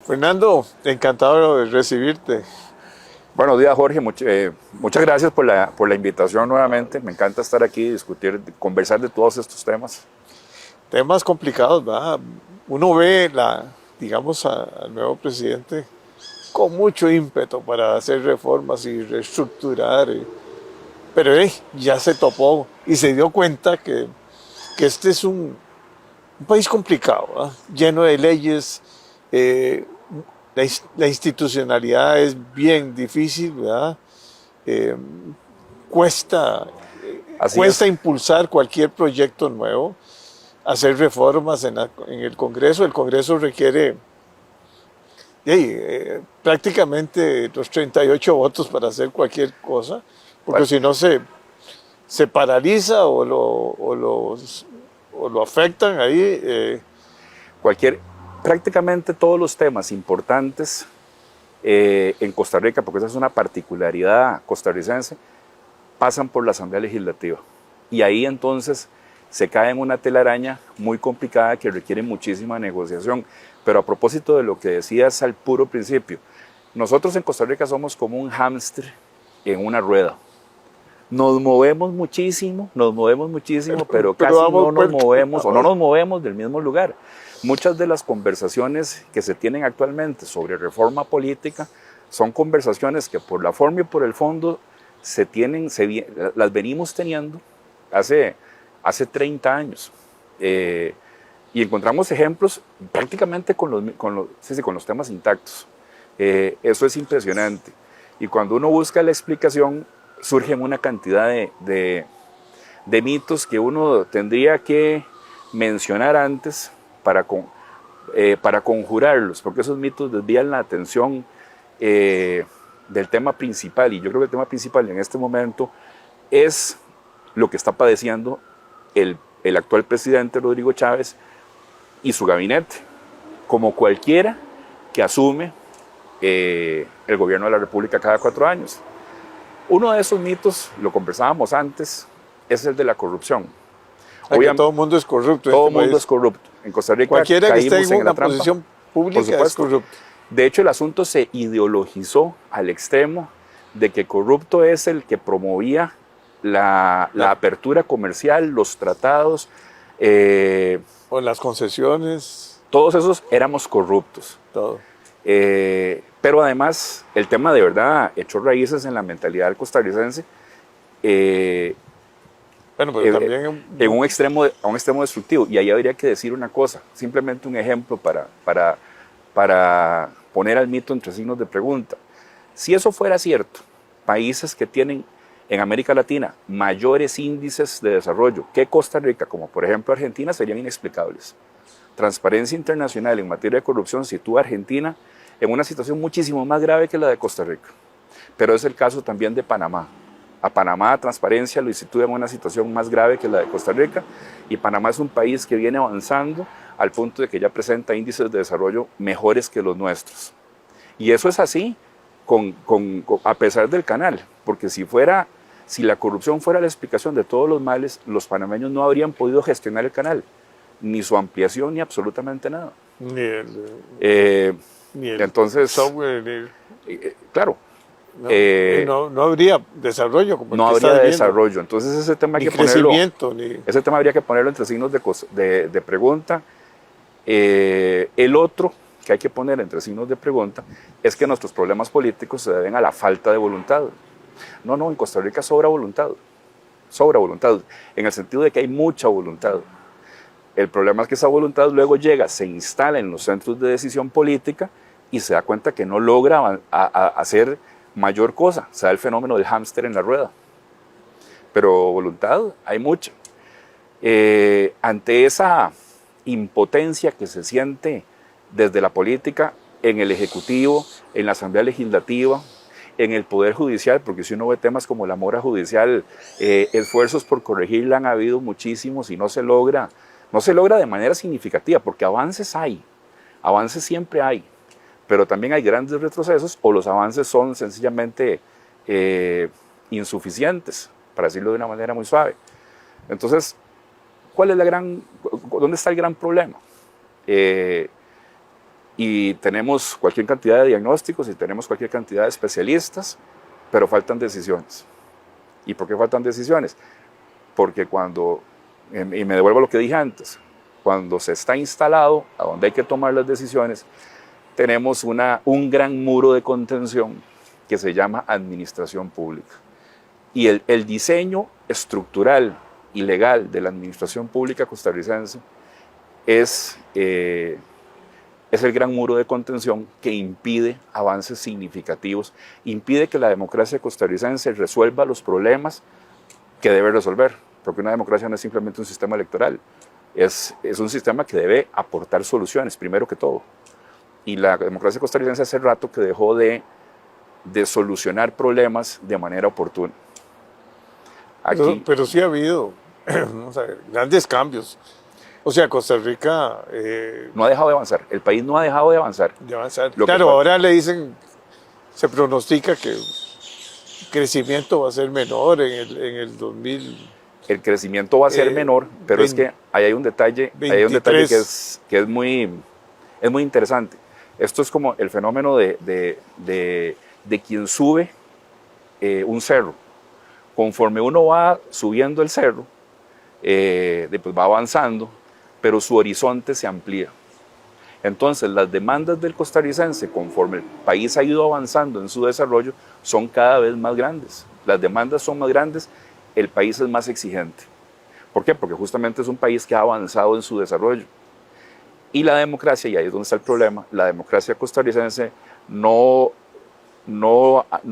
Fernando, encantado de recibirte. Buenos días, Jorge. Muchas gracias por la invitación nuevamente. Me encanta estar aquí, discutir, conversar de todos estos temas. Temas complicados, ¿verdad? Uno ve digamos, al nuevo presidente con mucho ímpetu para hacer reformas y reestructurar, pero ya se topó y se dio cuenta que este es un país complicado, ¿verdad? Lleno de leyes, eh, la institucionalidad es bien difícil, ¿verdad? Eh, cuesta, Así cuesta es, impulsar cualquier proyecto nuevo, hacer reformas en el Congreso. El Congreso requiere prácticamente los 38 votos para hacer cualquier cosa, porque cual- si no se paraliza o lo afectan ahí. cualquier, prácticamente todos los temas importantes en Costa Rica, porque esa es una particularidad costarricense, pasan por la Asamblea Legislativa. Y ahí entonces se cae en una telaraña muy complicada que requiere muchísima negociación. Pero a propósito de lo que decías al puro principio, nosotros en Costa Rica somos como un hámster en una rueda. Nos movemos muchísimo, pero Pero casi vamos, no nos pues, movemos o no nos movemos del mismo lugar. Muchas de las conversaciones que se tienen actualmente sobre reforma política son conversaciones que por la forma y por el fondo las venimos teniendo hace 30 años. Y encontramos ejemplos prácticamente con los temas intactos. Eso es impresionante. Y cuando uno busca la explicación, surgen una cantidad de mitos que uno tendría que mencionar antes para conjurarlos, porque esos mitos desvían la atención del tema principal. Y yo creo que el tema principal en este momento es lo que está padeciendo el actual presidente Rodrigo Chávez y su gabinete, como cualquiera que asume el gobierno de la República cada 4 años. Uno de esos mitos, lo conversábamos antes, es el de la corrupción. que todo el mundo es corrupto en Todo este el mundo país. es corrupto. En Costa Rica Cualquiera que esté caímos en en la una trampa, posición por pública es supuesto. corrupto. De hecho, el asunto se ideologizó al extremo de que corrupto es el que promovía la apertura comercial, los tratados. O las concesiones, Todos esos éramos corruptos. todo. Pero además, el tema de verdad echó raíces en la mentalidad del costarricense Bueno, pero también a un extremo destructivo. Y ahí habría que decir una cosa, simplemente un ejemplo para poner al mito entre signos de pregunta. Si eso fuera cierto, países que tienen en América Latina mayores índices de desarrollo que Costa Rica, como por ejemplo Argentina, serían inexplicables. Transparencia Internacional en materia de corrupción sitúa a Argentina en una situación muchísimo más grave que la de Costa Rica. Pero es el caso también de Panamá. A Panamá Transparencia lo sitúa en una situación más grave que la de Costa Rica, y Panamá es un país que viene avanzando al punto de que ya presenta índices de desarrollo mejores que los nuestros. Y eso es así a pesar del canal, porque si la corrupción fuera la explicación de todos los males, los panameños no habrían podido gestionar el canal, ni su ampliación, ni absolutamente nada. ni el, Eh, ni el entonces, software, claro, no habría desarrollo como el no que habría estás viendo, desarrollo. Entonces ni crecimiento, ni... ese tema habría que ponerlo entre signos de pregunta. El otro que hay que poner entre signos de pregunta es que nuestros problemas políticos se deben a la falta de voluntad. No, en Costa Rica sobra voluntad, en el sentido de que hay mucha voluntad. El problema es que esa voluntad luego llega, se instala en los centros de decisión política y se da cuenta que no logra hacer mayor cosa. Se da el fenómeno del hámster en la rueda. Pero voluntad hay mucha. Ante esa impotencia que se siente desde la política, en el Ejecutivo, en la Asamblea Legislativa, en el Poder Judicial, porque si uno ve temas como la mora judicial, esfuerzos por corregirla han habido muchísimos y no se logra de manera significativa, porque avances siempre hay, pero también hay grandes retrocesos o los avances son sencillamente insuficientes, para decirlo de una manera muy suave. Entonces, ¿dónde está el gran problema? y tenemos cualquier cantidad de diagnósticos y tenemos cualquier cantidad de especialistas, pero faltan decisiones. ¿Y por qué faltan decisiones? Porque cuando, y me devuelvo a lo que dije antes, cuando se está instalado a donde hay que tomar las decisiones, tenemos un gran muro de contención que se llama administración pública. Y el diseño estructural y legal de la administración pública costarricense es el gran muro de contención que impide avances significativos, impide que la democracia costarricense resuelva los problemas que debe resolver, porque una democracia no es simplemente un sistema electoral, es un sistema que debe aportar soluciones, primero que todo. Y la democracia costarricense hace rato que dejó de solucionar problemas de manera oportuna. Aquí, Pero sí ha habido vamos a ver, grandes cambios. O sea, Costa Rica... no ha dejado de avanzar, el país no ha dejado de avanzar. Claro, ahora le dicen, se pronostica que el crecimiento va a ser menor en el 2000. El crecimiento va a ser menor, pero 20, es que ahí hay un detalle, que es muy interesante. Esto es como el fenómeno de quien sube un cerro. Conforme uno va subiendo el cerro, pues va avanzando, pero su horizonte se amplía. Entonces, las demandas del costarricense, conforme el país ha ido avanzando en su desarrollo, son cada vez más grandes. Las demandas son más grandes, el país es más exigente. ¿Por qué? Porque justamente es un país que ha avanzado en su desarrollo. Y la democracia, y ahí es donde está el problema, la democracia costarricense no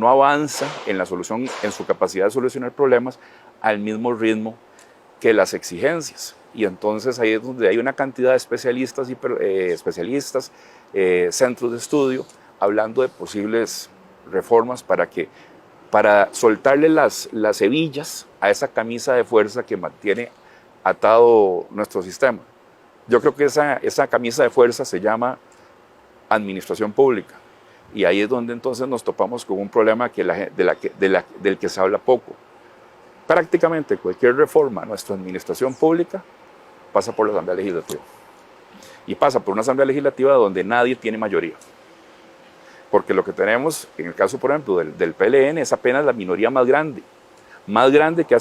avanza en la solución, en su capacidad de solucionar problemas al mismo ritmo que las exigencias. Y entonces ahí es donde hay una cantidad de especialistas, centros de estudio, hablando de posibles reformas para soltarle las hebillas a esa camisa de fuerza que mantiene atado nuestro sistema. Yo creo que esa camisa de fuerza se llama administración pública. Y ahí es donde entonces nos topamos con un problema del que se habla poco. Prácticamente cualquier reforma a nuestra administración pública pasa por la Asamblea Legislativa. Y pasa por una Asamblea Legislativa donde nadie tiene mayoría. Porque lo que tenemos, en el caso, por ejemplo, del PLN, es apenas la minoría más grande que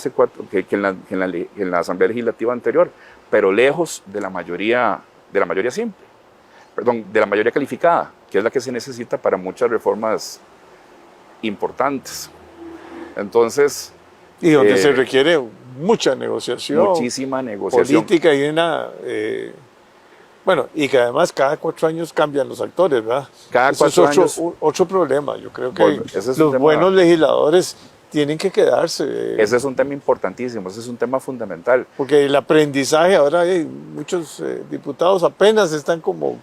en la Asamblea Legislativa anterior, pero lejos de la mayoría simple, de la mayoría calificada, que es la que se necesita para muchas reformas importantes. Entonces... Y donde se requiere mucha negociación. Muchísima negociación. Política y bueno, y que además cada 4 años cambian los actores, ¿verdad? Cada 4 años. Otro problema. Yo creo que los buenos legisladores tienen que quedarse. Ese es un tema importantísimo, ese es un tema fundamental. Porque el aprendizaje, ahora hay muchos diputados apenas están como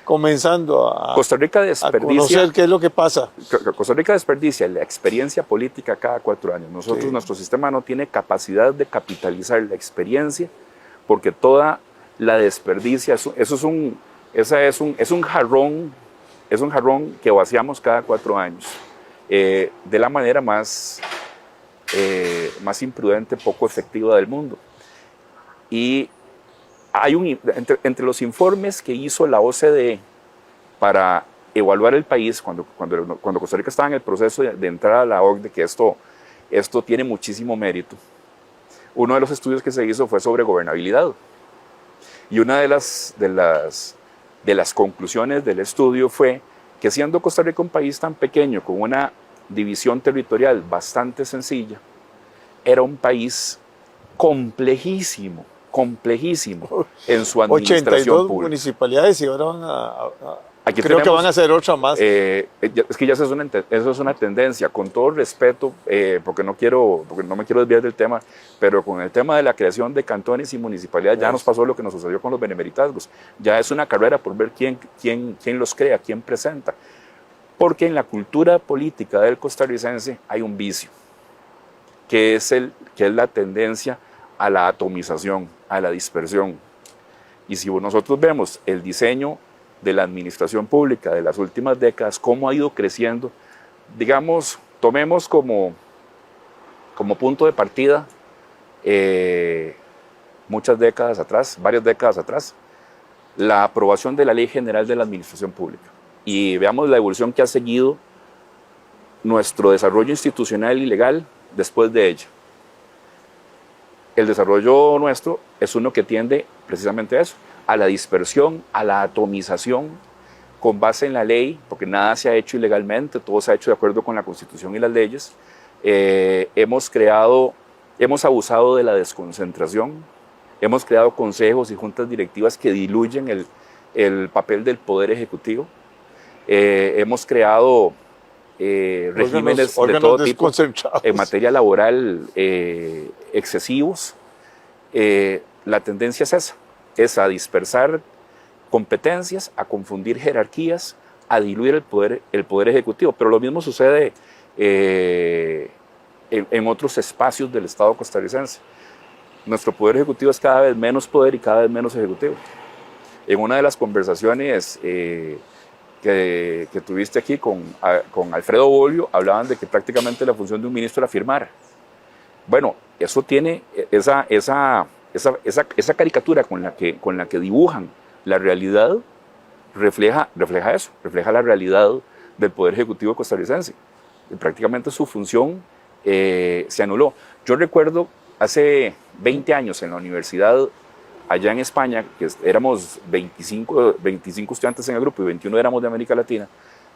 comenzando a conocer qué es lo que pasa. Costa Rica desperdicia la experiencia política cada 4 años. Nuestro sistema no tiene capacidad de capitalizar la experiencia, porque toda la desperdicia, eso es un jarrón que vaciamos cada 4 años, de la manera más imprudente, poco efectiva del mundo. Y hay entre los informes que hizo la OCDE para evaluar el país, cuando Costa Rica estaba en el proceso de entrar a la OCDE, que esto tiene muchísimo mérito, uno de los estudios que se hizo fue sobre gobernabilidad. Y una de las conclusiones del estudio fue que, siendo Costa Rica un país tan pequeño, con una división territorial bastante sencilla, era un país complejísimo en su administración 82 pública. municipalidades, y ahora creo que van a hacer otra más. Es que ya eso es una tendencia, con todo respeto, porque no me quiero desviar del tema, pero con el tema de la creación de cantones y municipalidades ya nos pasó lo que nos sucedió con los benemeritazgos. Ya es una carrera por ver quién los crea, quién presenta. Porque en la cultura política del costarricense hay un vicio, que es la tendencia a la atomización, a la dispersión. Y si nosotros vemos el diseño de la administración pública de las últimas décadas, cómo ha ido creciendo, digamos, tomemos como punto de partida varias décadas atrás, la aprobación de la Ley General de la Administración Pública. Y veamos la evolución que ha seguido nuestro desarrollo institucional y legal después de ella. El desarrollo nuestro es uno que tiende precisamente a eso, a la dispersión, a la atomización, con base en la ley, porque nada se ha hecho ilegalmente, todo se ha hecho de acuerdo con la Constitución y las leyes. Hemos abusado de la desconcentración, hemos creado consejos y juntas directivas que diluyen el papel del Poder Ejecutivo. Hemos creado regímenes de todo tipo en materia laboral excesivos. La tendencia es a dispersar competencias, a confundir jerarquías, a diluir el poder ejecutivo. Pero lo mismo sucede en otros espacios del Estado costarricense. Nuestro poder ejecutivo es cada vez menos poder y cada vez menos ejecutivo. En una de las conversaciones que tuviste aquí con Alfredo Bolio, hablaban de que prácticamente la función de un ministro era firmar. Bueno, eso tiene esa caricatura con la que dibujan la realidad, refleja eso, refleja la realidad del Poder Ejecutivo costarricense. Prácticamente su función se anuló. Yo recuerdo hace 20 años en la universidad allá en España, que éramos 25 estudiantes en el grupo y 21 éramos de América Latina,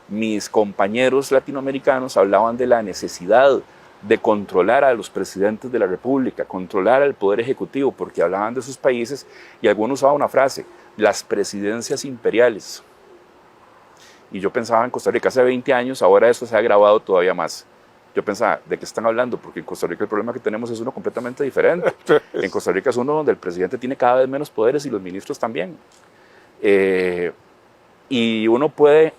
mis compañeros latinoamericanos hablaban de la necesidad de controlar a los presidentes de la República, controlar al Poder Ejecutivo, porque hablaban de sus países y algunos usaban una frase, las presidencias imperiales. Y yo pensaba en Costa Rica hace 20 años, ahora eso se ha agravado todavía más. Yo pensaba, ¿de qué están hablando? Porque en Costa Rica el problema que tenemos es uno completamente diferente. En Costa Rica es uno donde el presidente tiene cada vez menos poderes y los ministros también. Y uno puede,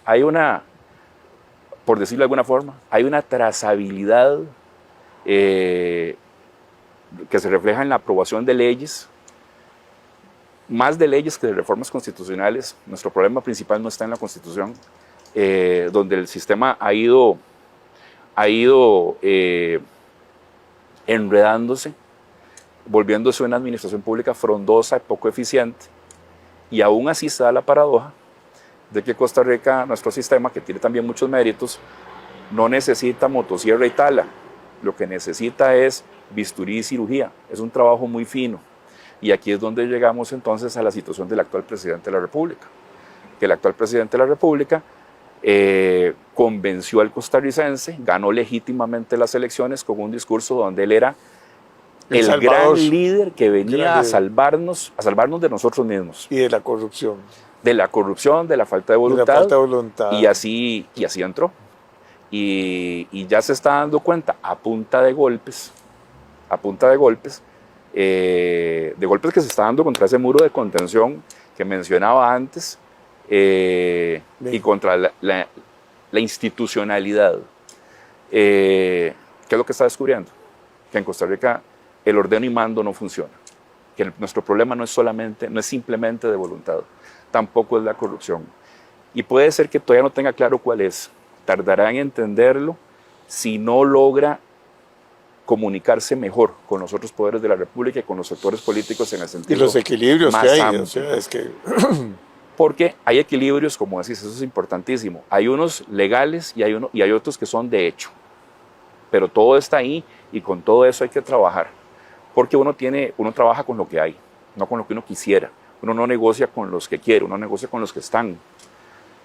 por decirlo de alguna forma, hay una trazabilidad que se refleja en la aprobación de leyes, más de leyes que de reformas constitucionales. Nuestro problema principal no está en la Constitución, donde el sistema ha ido enredándose, volviéndose una administración pública frondosa y poco eficiente, y aún así se da la paradoja de que Costa Rica, nuestro sistema, que tiene también muchos méritos, no necesita motosierra y tala, lo que necesita es bisturí y cirugía, es un trabajo muy fino, y aquí es donde llegamos entonces a la situación del actual presidente de la República, que el actual presidente de la República convenció al costarricense, ganó legítimamente las elecciones con un discurso donde él era el gran líder que venía a salvarnos de nosotros mismos. Y de la corrupción. De la corrupción, de la falta de voluntad. Y así entró. Y ya se está dando cuenta a punta de golpes que se está dando contra ese muro de contención que mencionaba antes, y contra la institucionalidad. ¿Qué es lo que está descubriendo? Que en Costa Rica el ordeno y mando no funciona, que nuestro problema no es simplemente de voluntad, tampoco es la corrupción. Y puede ser que todavía no tenga claro cuál es, tardará en entenderlo si no logra comunicarse mejor con los otros poderes de la República y con los sectores políticos en el sentido y los equilibrios más que hay, amplio. o sea, es que porque hay equilibrios, como decís, eso es importantísimo. Hay unos legales y hay otros que son de hecho. Pero todo está ahí y con todo eso hay que trabajar. Porque uno trabaja con lo que hay, no con lo que uno quisiera. Uno no negocia con los que quiere, uno negocia con los que están.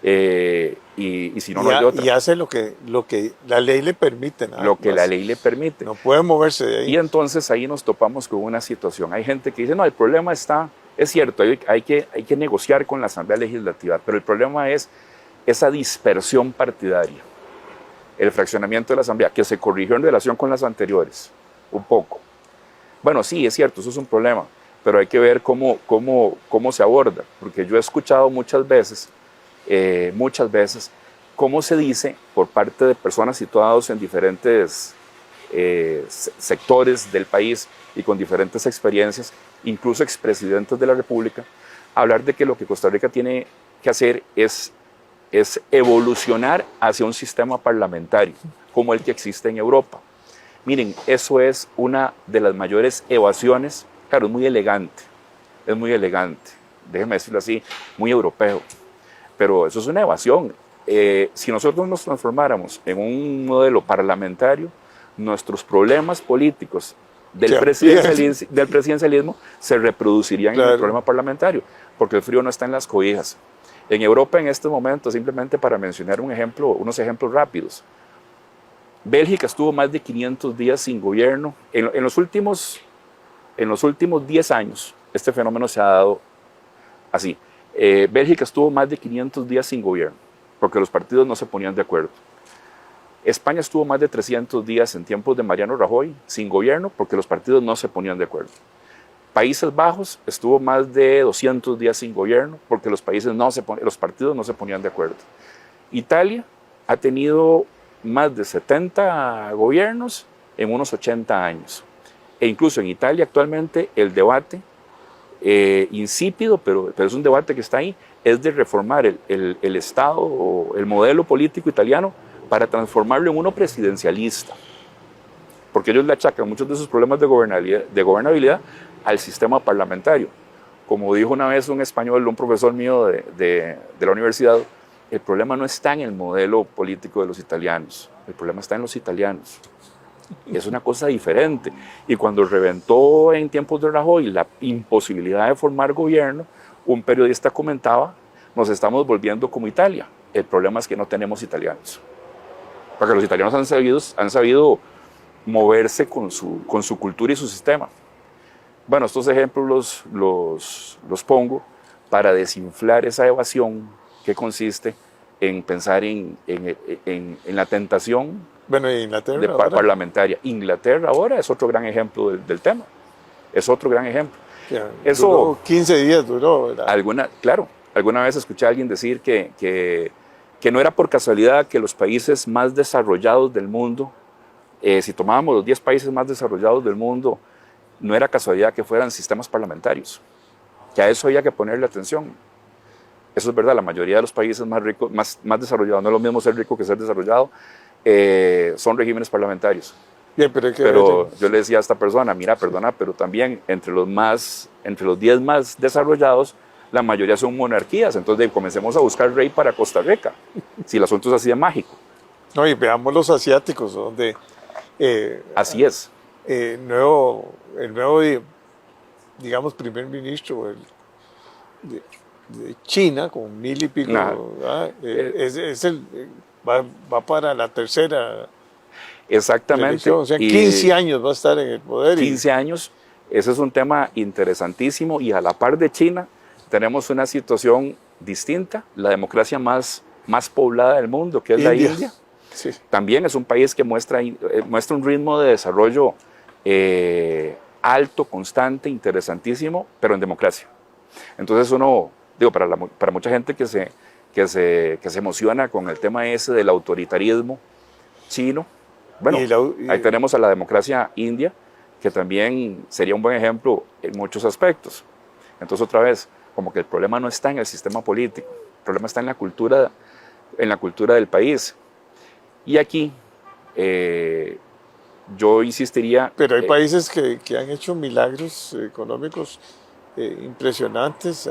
Y si no, no hay otra. Y hace lo que la ley le permite. La ley le permite. No puede moverse de ahí. Y entonces ahí nos topamos con una situación. Hay gente que dice, no, el problema está... Es cierto, hay que negociar con la Asamblea Legislativa, pero el problema es esa dispersión partidaria, el fraccionamiento de la Asamblea, que se corrigió en relación con las anteriores, un poco. Bueno, sí, es cierto, eso es un problema, pero hay que ver cómo se aborda, porque yo he escuchado muchas veces, cómo se dice por parte de personas situadas en diferentes sectores del país y con diferentes experiencias, incluso expresidentes de la República, hablar de que lo que Costa Rica tiene que hacer es evolucionar hacia un sistema parlamentario como el que existe en Europa. Miren, eso es una de las mayores evasiones, claro, es muy elegante, déjeme decirlo así, muy europeo. Pero eso es una evasión. Si nosotros nos transformáramos en un modelo parlamentario, nuestros problemas políticos del presidencialismo se reproducirían en el problema parlamentario, porque el frío no está en las cobijas. En Europa en este momento, simplemente para mencionar unos ejemplos rápidos, Bélgica estuvo más de 500 días sin gobierno. En los últimos 10 años, este fenómeno se ha dado así. Bélgica estuvo más de 500 días sin gobierno, porque los partidos no se ponían de acuerdo. España estuvo más de 300 días en tiempos de Mariano Rajoy sin gobierno, porque los partidos no se ponían de acuerdo. Países Bajos estuvo más de 200 días sin gobierno, porque los partidos no se ponían de acuerdo. Italia ha tenido más de 70 gobiernos en unos 80 años. E incluso en Italia actualmente el debate, insípido, pero es un debate que está ahí, es de reformar el Estado o el modelo político italiano para transformarlo en uno presidencialista. Porque ellos le achacan muchos de sus problemas de gobernabilidad al sistema parlamentario. Como dijo una vez un español, un profesor mío de la universidad, el problema no está en el modelo político de los italianos, el problema está en los italianos. Es una cosa diferente. Y cuando reventó en tiempos de Rajoy la imposibilidad de formar gobierno, un periodista comentaba, nos estamos volviendo como Italia. El problema es que no tenemos italianos. Porque los italianos han sabido moverse con su cultura y su sistema. Bueno, estos ejemplos los pongo para desinflar esa evasión que consiste en pensar en la tentación parlamentaria. Inglaterra ahora es otro gran ejemplo del tema. Es otro gran ejemplo. Eso, duró 15 días duró, ¿verdad? Alguna vez escuché a alguien decir que no era por casualidad que los países más desarrollados del mundo, si tomábamos los 10 países más desarrollados del mundo, no era casualidad que fueran sistemas parlamentarios, que a eso había que ponerle atención. Eso es verdad, la mayoría de los países más ricos, más desarrollados, no es lo mismo ser rico que ser desarrollado, son regímenes parlamentarios. Bien, pero yo le decía a esta persona, mira, perdona, pero también entre los 10 más desarrollados, la mayoría son monarquías, entonces comencemos a buscar rey para Costa Rica, si el asunto es así de mágico. No, y veamos los asiáticos, donde... así es. El nuevo, digamos, primer ministro de China, con 1000 y pico, va para la tercera. Exactamente. O sea, 15 años va a estar en el poder. 15 años, ese es un tema interesantísimo, y a la par de China tenemos una situación distinta, la democracia más poblada del mundo, que es la India. Sí. También es un país que muestra un ritmo de desarrollo alto, constante, interesantísimo, pero en democracia. Entonces para mucha gente que se emociona con el tema ese del autoritarismo chino, bueno, ahí tenemos a la democracia india, que también sería un buen ejemplo en muchos aspectos. Entonces otra vez, como que el problema no está en el sistema político, el problema está en la cultura del país. Y aquí yo insistiría... Pero hay países que han hecho milagros económicos impresionantes,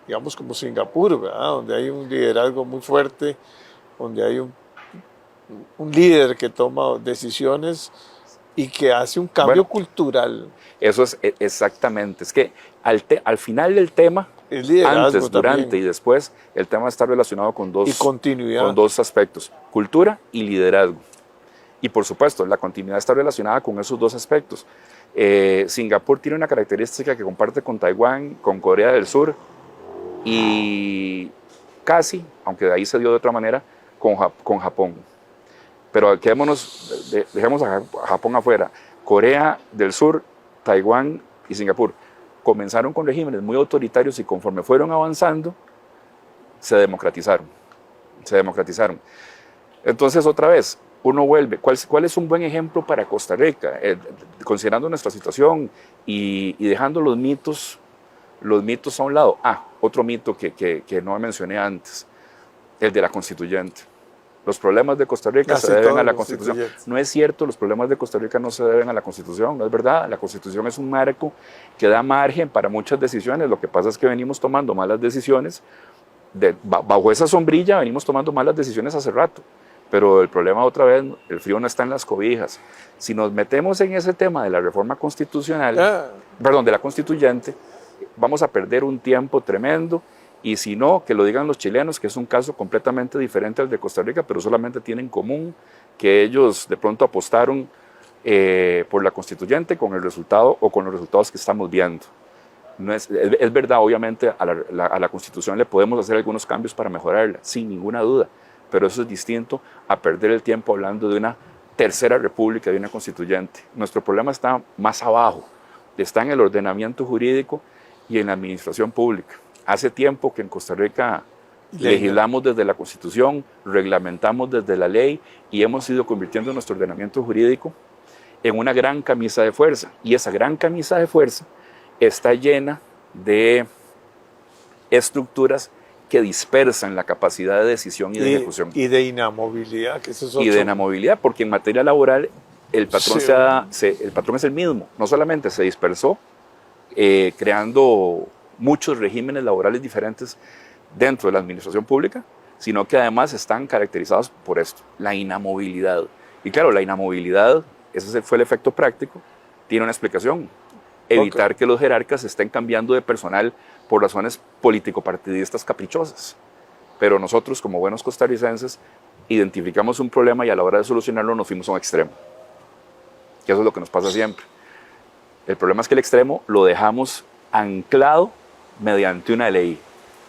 digamos como Singapur, ¿verdad? Donde hay un liderazgo muy fuerte, donde hay un líder que toma decisiones y que hace un cambio cultural. Eso es exactamente. Es que al final del tema, antes, durante también, y después, el tema está relacionado con dos aspectos: cultura y liderazgo. Y por supuesto, la continuidad está relacionada con esos dos aspectos. Singapur tiene una característica que comparte con Taiwán, con Corea del Sur y casi, aunque de ahí se dio de otra manera, con Japón. Pero dejemos a Japón afuera. Corea del Sur, Taiwán y Singapur comenzaron con regímenes muy autoritarios y conforme fueron avanzando, se democratizaron. Entonces, otra vez, uno vuelve. ¿Cuál es un buen ejemplo para Costa Rica? Considerando nuestra situación y dejando los mitos a un lado. Otro mito que no mencioné antes, el de la constituyente. Los problemas de Costa Rica Casi se deben todos a la los Constitución. constituyentes. No es cierto, los problemas de Costa Rica no se deben a la Constitución, no es verdad. La Constitución es un marco que da margen para muchas decisiones. Lo que pasa es que venimos tomando malas decisiones. Bajo esa sombrilla venimos tomando malas decisiones hace rato. Pero el problema otra vez, el frío no está en las cobijas. Si nos metemos en ese tema de la reforma constitucional, perdón, de la constituyente, vamos a perder un tiempo tremendo. Y si no, que lo digan los chilenos, que es un caso completamente diferente al de Costa Rica, pero solamente tienen en común que ellos de pronto apostaron por la constituyente con el resultado o con los resultados que estamos viendo. No es verdad, obviamente a la Constitución le podemos hacer algunos cambios para mejorarla, sin ninguna duda, pero eso es distinto a perder el tiempo hablando de una tercera república, de una constituyente. Nuestro problema está más abajo, está en el ordenamiento jurídico y en la administración pública. Hace tiempo que en Costa Rica legislamos desde la Constitución, reglamentamos desde la ley y hemos ido convirtiendo nuestro ordenamiento jurídico en una gran camisa de fuerza. Y esa gran camisa de fuerza está llena de estructuras que dispersan la capacidad de decisión y de ejecución. Y de inamovilidad, que eso es otro. Y de inamovilidad, porque en materia laboral el patrón, el patrón es el mismo. No solamente se dispersó, creando muchos regímenes laborales diferentes dentro de la administración pública, sino que además están caracterizados por esto, la inamovilidad. Y claro, la inamovilidad, ese fue el efecto práctico, tiene una explicación. Evitar que los jerarcas estén cambiando de personal por razones político-partidistas caprichosas. Pero nosotros, como buenos costarricenses, identificamos un problema y a la hora de solucionarlo nos fuimos a un extremo. Que eso es lo que nos pasa siempre. El problema es que el extremo lo dejamos anclado mediante una ley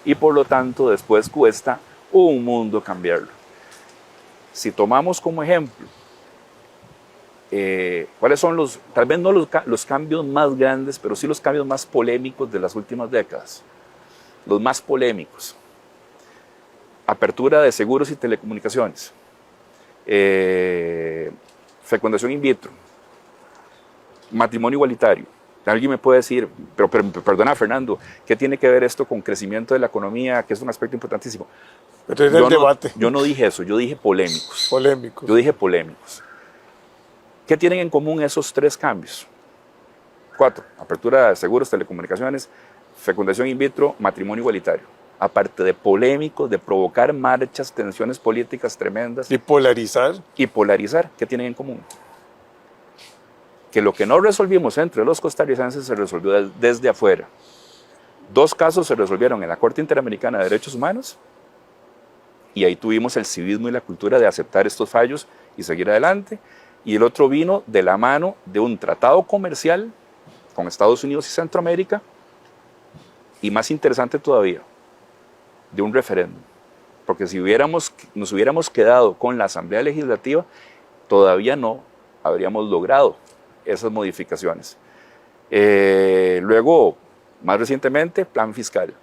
y por lo tanto después cuesta un mundo cambiarlo. Si tomamos como ejemplo cuáles son tal vez no los cambios más grandes, pero sí los cambios más polémicos de las últimas décadas, los más polémicos: apertura de seguros y telecomunicaciones, fecundación in vitro, matrimonio igualitario. Alguien me puede decir, pero perdona Fernando, ¿qué tiene que ver esto con crecimiento de la economía, que es un aspecto importantísimo? Pero era el debate. Yo no dije eso, yo dije polémicos. Polémicos. Yo dije polémicos. ¿Qué tienen en común esos tres cambios? 4, apertura de seguros, telecomunicaciones, fecundación in vitro, matrimonio igualitario. Aparte de polémicos, de provocar marchas, tensiones políticas tremendas. Y polarizar. Y polarizar, ¿qué tienen en común? Que lo que no resolvimos entre los costarricenses se resolvió desde afuera. 2 casos se resolvieron en la Corte Interamericana de Derechos Humanos y ahí tuvimos el civismo y la cultura de aceptar estos fallos y seguir adelante. Y el otro vino de la mano de un tratado comercial con Estados Unidos y Centroamérica y, más interesante todavía, de un referéndum. Porque si nos hubiéramos quedado con la Asamblea Legislativa, todavía no habríamos logrado esas modificaciones. Luego, más recientemente, plan fiscal.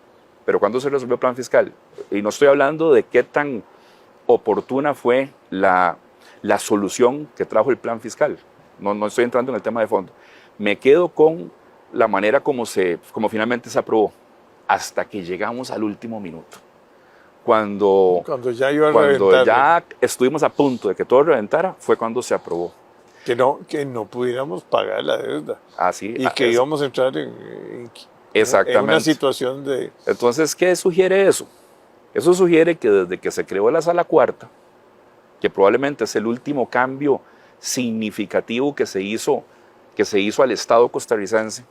Pero ¿cuándo se resolvió el plan fiscal? Y no estoy hablando de qué tan oportuna fue la solución que trajo el plan fiscal. No estoy entrando en el tema de fondo. Me quedo con la manera como finalmente se aprobó, hasta que llegamos al último minuto. Cuando ya estuvimos a punto de que todo reventara, fue cuando se aprobó. Que no pudiéramos pagar la deuda. Así, y que íbamos a entrar en una situación de... Entonces, ¿qué sugiere eso? Eso sugiere que desde que se creó la Sala Cuarta, que probablemente es el último cambio significativo que se hizo al Estado costarricense,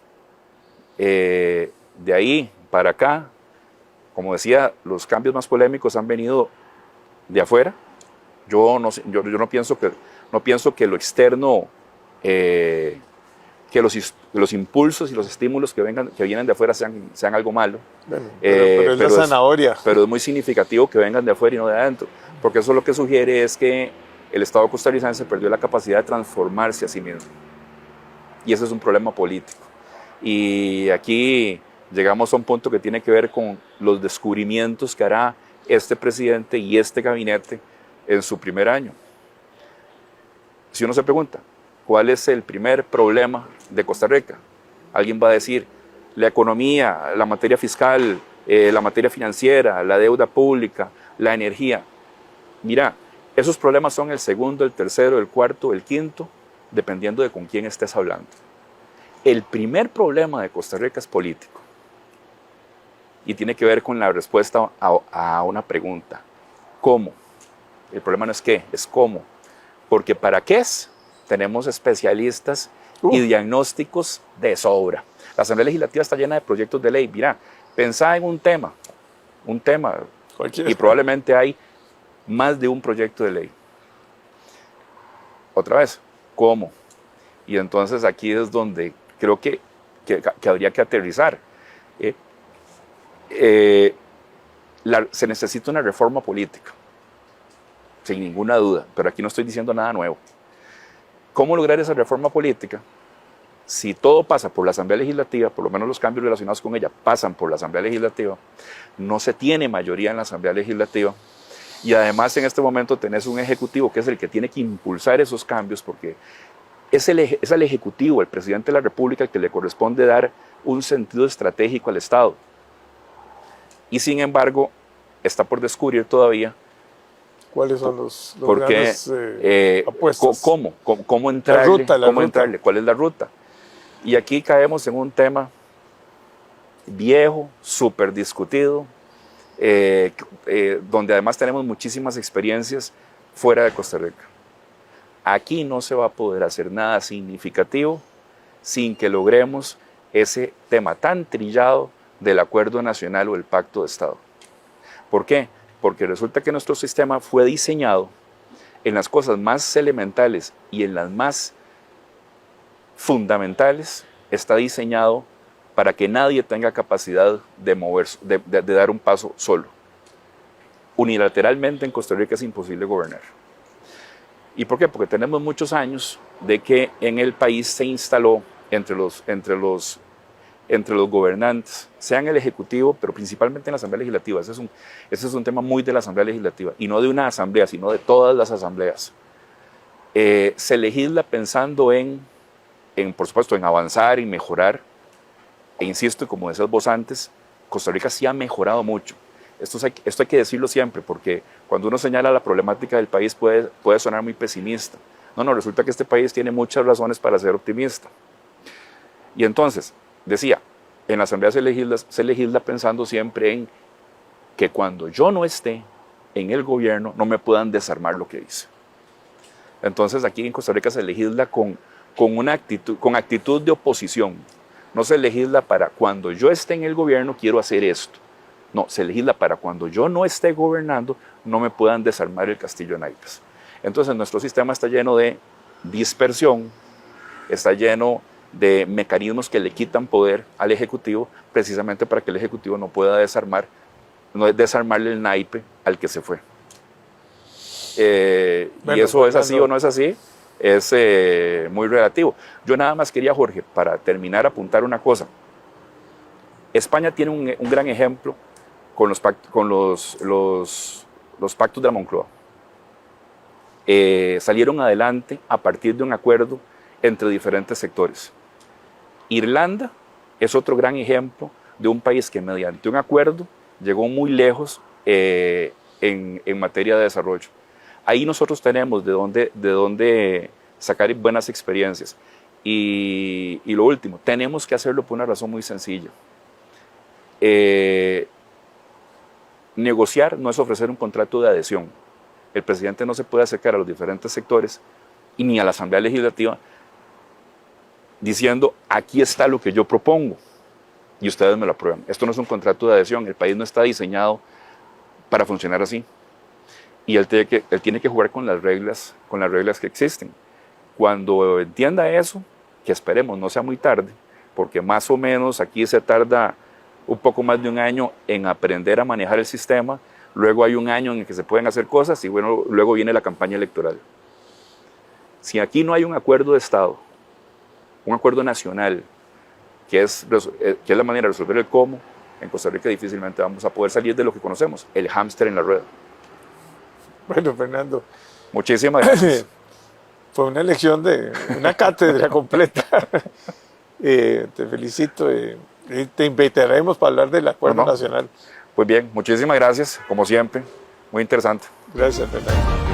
de ahí para acá, como decía, los cambios más polémicos han venido de afuera. Yo no pienso que lo externo, que los impulsos y los estímulos que vienen de afuera sean algo malo. Bueno, pero es la zanahoria. Pero es muy significativo que vengan de afuera y no de adentro, porque eso lo que sugiere es que el Estado costarricense perdió la capacidad de transformarse a sí mismo. Y ese es un problema político. Y aquí llegamos a un punto que tiene que ver con los descubrimientos que hará este presidente y este gabinete en su primer año. Si uno se pregunta, ¿cuál es el primer problema de Costa Rica? Alguien va a decir, la economía, la materia fiscal, la materia financiera, la deuda pública, la energía. Mira, Esos problemas son el segundo, el tercero, el cuarto, el quinto, dependiendo de con quién estés hablando. El primer problema de Costa Rica es político y tiene que ver con la respuesta a una pregunta. ¿Cómo? El problema no es qué, es cómo. Porque ¿para qué es? Tenemos especialistas y diagnósticos de sobra. La Asamblea Legislativa está llena de proyectos de ley. Mira, pensá en un tema Cualquiera. y probablemente hay más de un proyecto de ley. Otra vez, ¿cómo? Y entonces aquí es donde creo que habría que aterrizar. Se necesita una reforma política, sin ninguna duda, pero aquí no estoy diciendo nada nuevo. ¿Cómo lograr esa reforma política? Si todo pasa por la Asamblea Legislativa, por lo menos los cambios relacionados con ella pasan por la Asamblea Legislativa, no se tiene mayoría en la Asamblea Legislativa, y además en este momento tenés un ejecutivo que es el que tiene que impulsar esos cambios, porque es al ejecutivo, el presidente de la República, el que le corresponde dar un sentido estratégico al Estado. Y sin embargo, está por descubrir todavía ¿cuáles son los porque, grandes apuestas? ¿Cómo entrarle? ¿Cuál es la ruta? Y aquí caemos en un tema viejo, súper discutido, donde además tenemos muchísimas experiencias fuera de Costa Rica. Aquí no se va a poder hacer nada significativo sin que logremos ese tema tan trillado del acuerdo nacional o el pacto de Estado. ¿Por qué? Porque resulta que nuestro sistema fue diseñado en las cosas más elementales y en las más fundamentales, está diseñado para que nadie tenga capacidad de moverse, de dar un paso solo. Unilateralmente en Costa Rica es imposible gobernar. ¿Y por qué? Porque tenemos muchos años de que en el país se instaló entre los gobernantes, sea en el Ejecutivo, pero principalmente en la Asamblea Legislativa. Ese es un tema muy de la Asamblea Legislativa, y no de una asamblea, sino de todas las asambleas. Se legisla pensando por supuesto, en avanzar y mejorar. E insisto, como decías vos antes, Costa Rica sí ha mejorado mucho. Esto hay que decirlo siempre, porque cuando uno señala la problemática del país puede sonar muy pesimista. No, resulta que este país tiene muchas razones para ser optimista. Y entonces, decía, en la Asamblea se legisla pensando siempre en que cuando yo no esté en el gobierno no me puedan desarmar lo que hice. Entonces aquí en Costa Rica se legisla con actitud de oposición. No se legisla para cuando yo esté en el gobierno quiero hacer esto. No, se legisla para cuando yo no esté gobernando no me puedan desarmar el castillo de naipes. Entonces nuestro sistema está lleno de dispersión, está lleno de mecanismos que le quitan poder al Ejecutivo, precisamente para que el Ejecutivo no pueda desarmarle el naipe al que se fue. Y eso es así o no es así, es muy relativo. Yo nada más quería, Jorge, para terminar, apuntar una cosa. España tiene un gran ejemplo con los pactos de la Moncloa. Salieron adelante a partir de un acuerdo entre diferentes sectores. Irlanda es otro gran ejemplo de un país que mediante un acuerdo llegó muy lejos en materia de desarrollo. Ahí nosotros tenemos de dónde sacar buenas experiencias. Y lo último, tenemos que hacerlo por una razón muy sencilla. Negociar no es ofrecer un contrato de adhesión. El presidente no se puede acercar a los diferentes sectores y ni a la Asamblea Legislativa diciendo, aquí está lo que yo propongo y ustedes me lo aprueban. Esto no es un contrato de adhesión, el país no está diseñado para funcionar así. Y él tiene que jugar con las reglas que existen. Cuando entienda eso, que esperemos no sea muy tarde, porque más o menos aquí se tarda un poco más de un año en aprender a manejar el sistema, luego hay un año en el que se pueden hacer cosas y bueno, luego viene la campaña electoral. Si aquí no hay un acuerdo de Estado, un acuerdo nacional, que es la manera de resolver el cómo, en Costa Rica difícilmente vamos a poder salir de lo que conocemos, el hámster en la rueda. Bueno, Fernando. Muchísimas gracias. Fue una lección de una cátedra completa. Te felicito. Te invitaremos para hablar del acuerdo nacional. Pues bien, muchísimas gracias, como siempre. Muy interesante. Gracias, Fernando.